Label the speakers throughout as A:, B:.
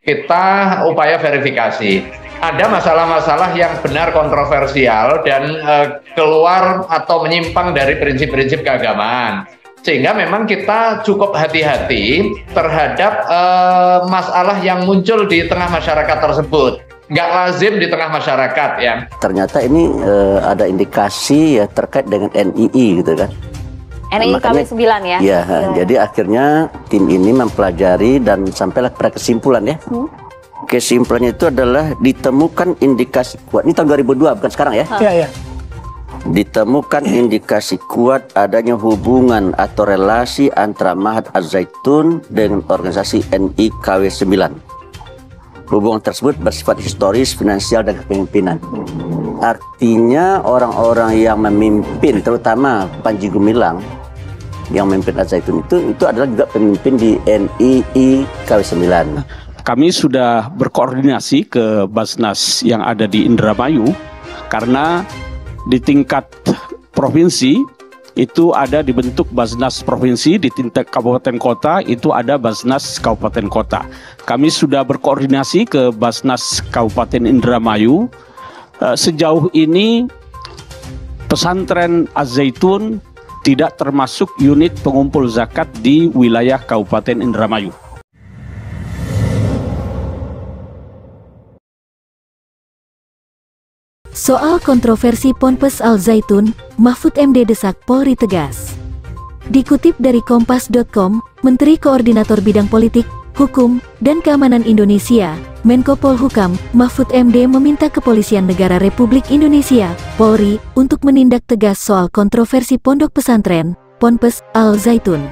A: kita upaya verifikasi. Ada masalah-masalah yang benar kontroversial dan keluar atau menyimpang dari prinsip-prinsip keagamaan. Sehingga memang kita cukup hati-hati terhadap masalah yang muncul di tengah masyarakat tersebut. Nggak lazim di tengah masyarakat ya.
B: Ternyata ini ada indikasi ya terkait dengan NII gitu kan.
C: NII KW9 ya?
B: Iya, jadi akhirnya tim ini mempelajari dan sampailah pada kesimpulan ya. Kesimpulannya itu adalah ditemukan indikasi kuat. Ini tahun 2002 bukan sekarang ya?
D: Iya.
B: Ditemukan indikasi kuat adanya hubungan atau relasi antara Mahat Al-Zaitun dengan organisasi NII KW9. Hubungan tersebut bersifat historis, finansial, dan kepemimpinan. Artinya orang-orang yang memimpin, terutama Panji Gumilang, yang memimpin Al-Zaitun itu adalah juga pemimpin di NII KW9.
E: Kami sudah berkoordinasi ke Basnas yang ada di Indramayu, karena di tingkat provinsi itu ada dibentuk Basnas provinsi, di tingkat kabupaten kota itu ada Basnas kabupaten kota. Kami sudah berkoordinasi ke Basnas Kabupaten Indramayu. Sejauh ini pesantren Az-Zaitun tidak termasuk unit pengumpul zakat di wilayah Kabupaten Indramayu.
F: Soal kontroversi Ponpes Al-Zaitun, Mahfud MD desak Polri tegas. Dikutip dari Kompas.com, Menteri Koordinator Bidang Politik, Hukum, dan Keamanan Indonesia, Menko Polhukam, Mahfud MD meminta Kepolisian Negara Republik Indonesia, Polri, untuk menindak tegas soal kontroversi pondok pesantren, Ponpes Al-Zaitun.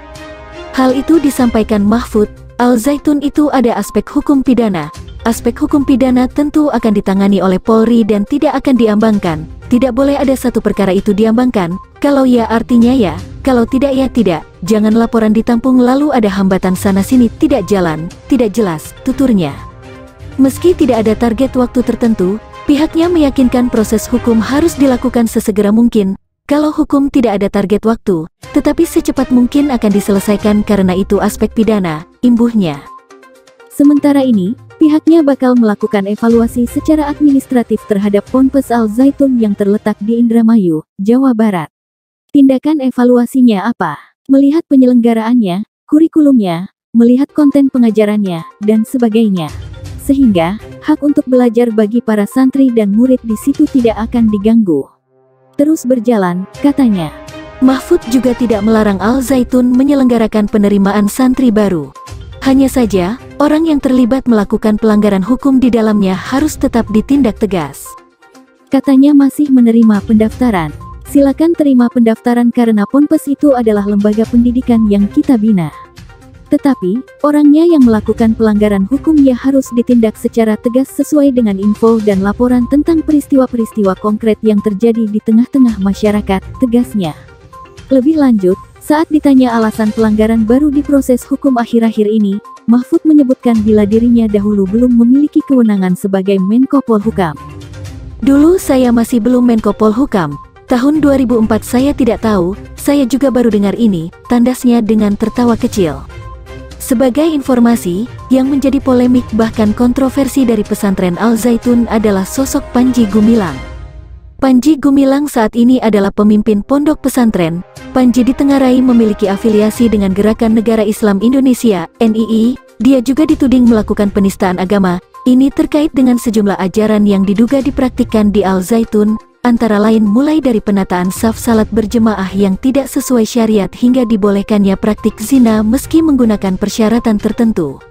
F: Hal itu disampaikan Mahfud, Al-Zaitun itu ada aspek hukum pidana. Aspek hukum pidana tentu akan ditangani oleh Polri dan tidak akan diambangkan. Tidak boleh ada satu perkara itu diambangkan. Kalau ya artinya ya, kalau tidak ya tidak. Jangan laporan ditampung lalu ada hambatan sana-sini, tidak jalan, tidak jelas, tuturnya. Meski tidak ada target waktu tertentu, pihaknya meyakinkan proses hukum harus dilakukan sesegera mungkin. Kalau hukum tidak ada target waktu, tetapi secepat mungkin akan diselesaikan karena itu aspek pidana, imbuhnya. Sementara ini, pihaknya bakal melakukan evaluasi secara administratif terhadap Ponpes Al-Zaitun yang terletak di Indramayu, Jawa Barat. Tindakan evaluasinya apa? Melihat penyelenggaraannya, kurikulumnya, melihat konten pengajarannya, dan sebagainya. Sehingga, hak untuk belajar bagi para santri dan murid di situ tidak akan diganggu. Terus berjalan, katanya. Mahfud juga tidak melarang Al-Zaitun menyelenggarakan penerimaan santri baru. Hanya saja, orang yang terlibat melakukan pelanggaran hukum di dalamnya harus tetap ditindak tegas. Katanya masih menerima pendaftaran. Silakan terima pendaftaran karena Ponpes itu adalah lembaga pendidikan yang kita bina. Tetapi, orangnya yang melakukan pelanggaran hukum ya harus ditindak secara tegas sesuai dengan info dan laporan tentang peristiwa-peristiwa konkret yang terjadi di tengah-tengah masyarakat, tegasnya. Lebih lanjut, saat ditanya alasan pelanggaran baru di proses hukum akhir-akhir ini, Mahfud menyebutkan bila dirinya dahulu belum memiliki kewenangan sebagai Menko Polhukam. Dulu saya masih belum Menko Polhukam. Tahun 2004 saya tidak tahu, saya juga baru dengar ini, tandasnya dengan tertawa kecil. Sebagai informasi, yang menjadi polemik bahkan kontroversi dari pesantren Al-Zaitun adalah sosok Panji Gumilang. Panji Gumilang saat ini adalah pemimpin pondok pesantren. Panji ditengarai memiliki afiliasi dengan Gerakan Negara Islam Indonesia, NII. Dia juga dituding melakukan penistaan agama. Ini terkait dengan sejumlah ajaran yang diduga dipraktikkan di Al-Zaitun, antara lain mulai dari penataan saf salat berjemaah yang tidak sesuai syariat hingga dibolehkannya praktik zina meski menggunakan persyaratan tertentu.